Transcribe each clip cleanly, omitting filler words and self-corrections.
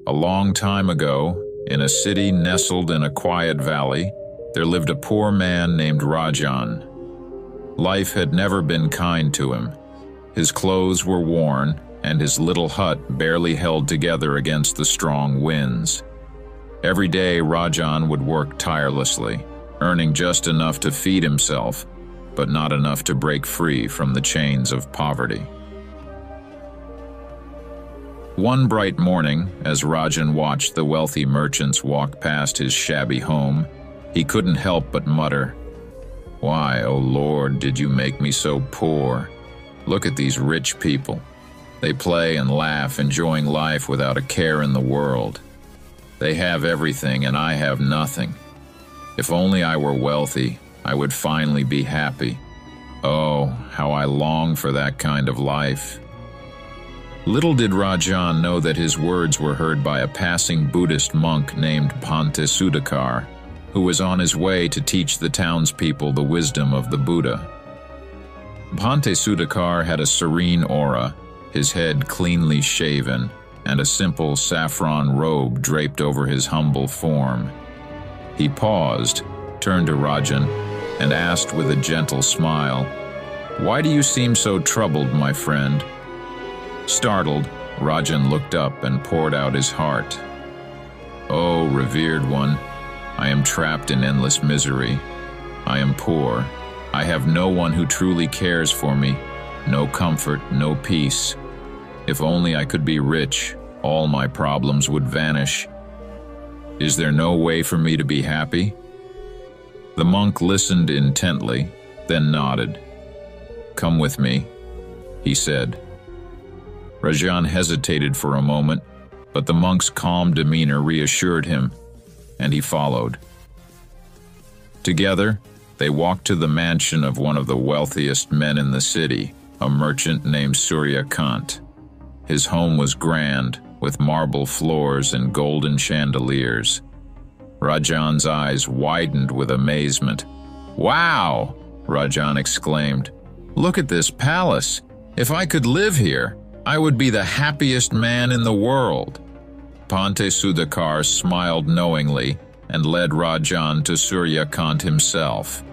A long time ago, in a city nestled in a quiet valley, there lived a poor man named Rajan. Life had never been kind to him. His clothes were worn, and his little hut barely held together against the strong winds. Every day, Rajan would work tirelessly, earning just enough to feed himself, but not enough to break free from the chains of poverty. One bright morning, as Rajan watched the wealthy merchants walk past his shabby home, he couldn't help but mutter, "Why, O Lord, did you make me so poor? Look at these rich people. They play and laugh, enjoying life without a care in the world. They have everything and I have nothing. If only I were wealthy, I would finally be happy. Oh, how I long for that kind of life." Little did Rajan know that his words were heard by a passing Buddhist monk named Bhante Sudakar, who was on his way to teach the townspeople the wisdom of the Buddha. Bhante Sudakar had a serene aura, his head cleanly shaven, and a simple saffron robe draped over his humble form. He paused, turned to Rajan, and asked with a gentle smile, "Why do you seem so troubled, my friend?" Startled, Rajan looked up and poured out his heart. "Oh, revered one, I am trapped in endless misery. I am poor. I have no one who truly cares for me, no comfort, no peace. If only I could be rich, all my problems would vanish. Is there no way for me to be happy?" The monk listened intently, then nodded. "Come with me," he said. Rajan hesitated for a moment, but the monk's calm demeanor reassured him, and he followed. Together, they walked to the mansion of one of the wealthiest men in the city, a merchant named Surya Kant. His home was grand, with marble floors and golden chandeliers. Rajan's eyes widened with amazement. "Wow!" Rajan exclaimed. "Look at this palace! If I could live here, I would be the happiest man in the world." Bhante Sudakar smiled knowingly and led Rajan to Surya Kant himself.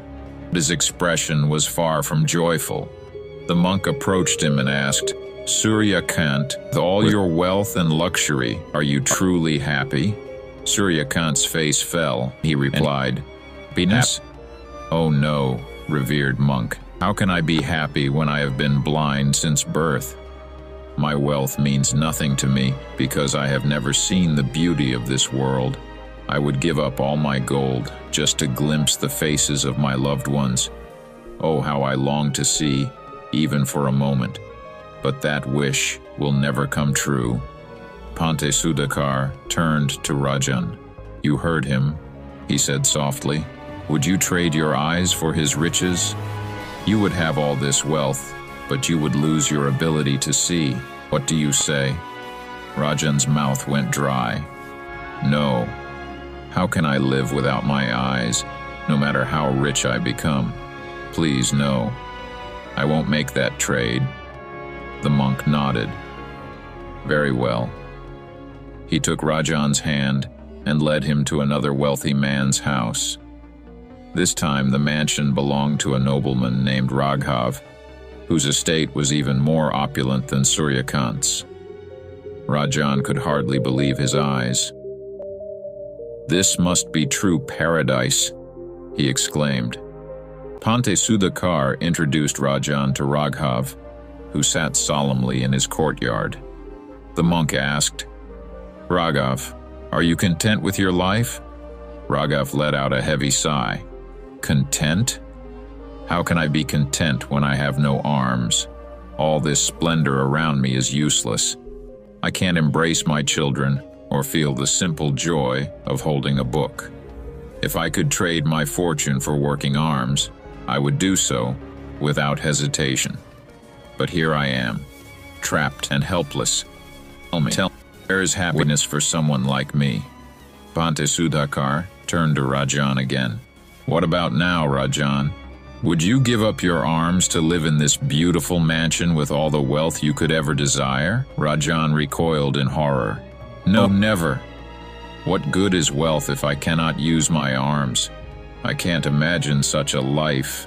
His expression was far from joyful. The monk approached him and asked, "Surya Kant, with all your wealth and luxury, are you truly happy?" Surya Kant's face fell. He replied, "Happiness? Oh no, revered monk. How can I be happy when I have been blind since birth? My wealth means nothing to me because I have never seen the beauty of this world. I would give up all my gold just to glimpse the faces of my loved ones. Oh, how I long to see, even for a moment. But that wish will never come true." Bhante Sudakar turned to Rajan. "You heard him," he said softly. "Would you trade your eyes for his riches? You would have all this wealth, but you would lose your ability to see. What do you say?" Rajan's mouth went dry. "No. How can I live without my eyes, no matter how rich I become? Please, no. I won't make that trade." The monk nodded. "Very well." He took Rajan's hand and led him to another wealthy man's house. This time the mansion belonged to a nobleman named Raghav, whose estate was even more opulent than Surya Kant's. Rajan could hardly believe his eyes. "This must be true paradise," he exclaimed. Bhante Sudakar introduced Rajan to Raghav, who sat solemnly in his courtyard. The monk asked, "Raghav, are you content with your life?" Raghav let out a heavy sigh. "Content? How can I be content when I have no arms? All this splendor around me is useless. I can't embrace my children or feel the simple joy of holding a book. If I could trade my fortune for working arms, I would do so without hesitation. But here I am, trapped and helpless. Tell me, where is happiness for someone like me?" Bhante Sudakar turned to Rajan again. "What about now, Rajan? Would you give up your arms to live in this beautiful mansion with all the wealth you could ever desire?" Rajan recoiled in horror. No, never. What good is wealth if I cannot use my arms? I can't imagine such a life.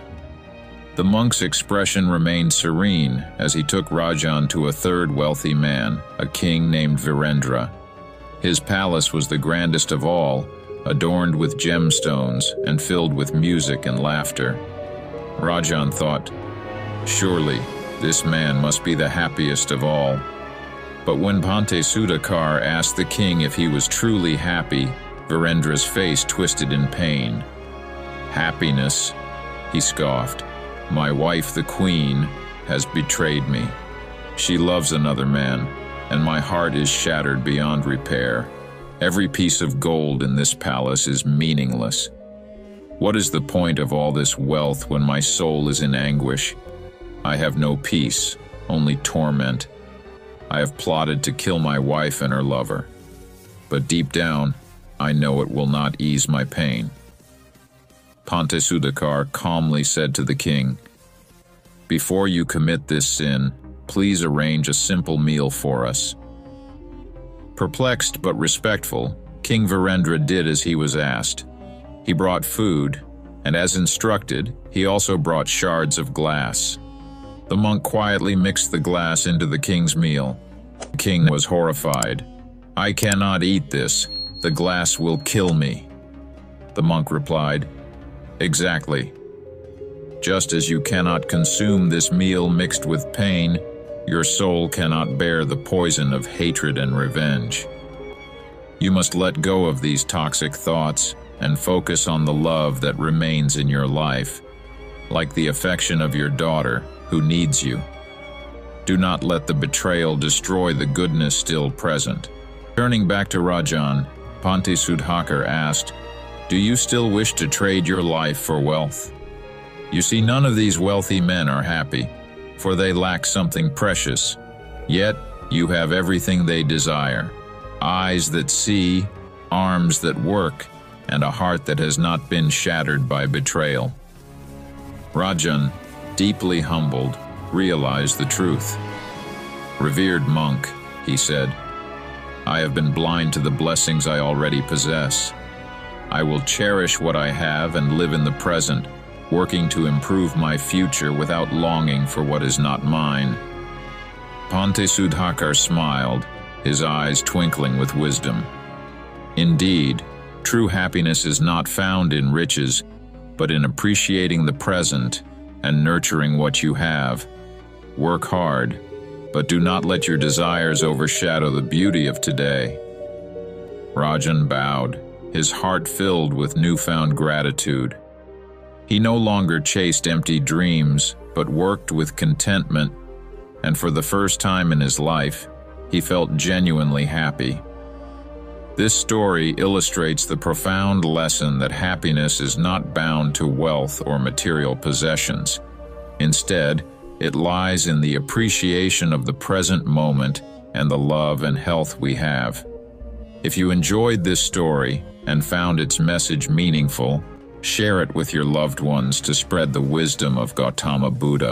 The monk's expression remained serene as he took Rajan to a third wealthy man, a king named Virendra. His palace was the grandest of all, adorned with gemstones and filled with music and laughter. Rajan thought, surely this man must be the happiest of all. But when Sudhakar asked the king if he was truly happy, Virendra's face twisted in pain. Happiness, he scoffed. My wife, the queen, has betrayed me. She loves another man, and my heart is shattered beyond repair. Every piece of gold in this palace is meaningless. What is the point of all this wealth when my soul is in anguish? I have no peace, only torment. I have plotted to kill my wife and her lover. But deep down, I know it will not ease my pain. Sudhakar calmly said to the king, before you commit this sin, please arrange a simple meal for us. Perplexed but respectful, King Virendra did as he was asked. He brought food, and as instructed, he also brought shards of glass. The monk quietly mixed the glass into the king's meal. The king was horrified. I cannot eat this. The glass will kill me. The monk replied, exactly. Just as you cannot consume this meal mixed with pain, your soul cannot bear the poison of hatred and revenge. You must let go of these toxic thoughts and focus on the love that remains in your life, like the affection of your daughter who needs you. Do not let the betrayal destroy the goodness still present. Turning back to Rajan, Sudhakar asked, do you still wish to trade your life for wealth? You see, none of these wealthy men are happy, for they lack something precious. Yet, you have everything they desire. Eyes that see, arms that work, and a heart that has not been shattered by betrayal. Rajan, deeply humbled, realized the truth. Revered monk, he said, I have been blind to the blessings I already possess. I will cherish what I have and live in the present, working to improve my future without longing for what is not mine. Sudhakar smiled, his eyes twinkling with wisdom. Indeed, true happiness is not found in riches, but in appreciating the present and nurturing what you have. Work hard, but do not let your desires overshadow the beauty of today. Rajan bowed, his heart filled with newfound gratitude. He no longer chased empty dreams, but worked with contentment, and for the first time in his life, he felt genuinely happy. This story illustrates the profound lesson that happiness is not bound to wealth or material possessions. Instead, it lies in the appreciation of the present moment and the love and health we have. If you enjoyed this story and found its message meaningful, share it with your loved ones to spread the wisdom of Gautama Buddha.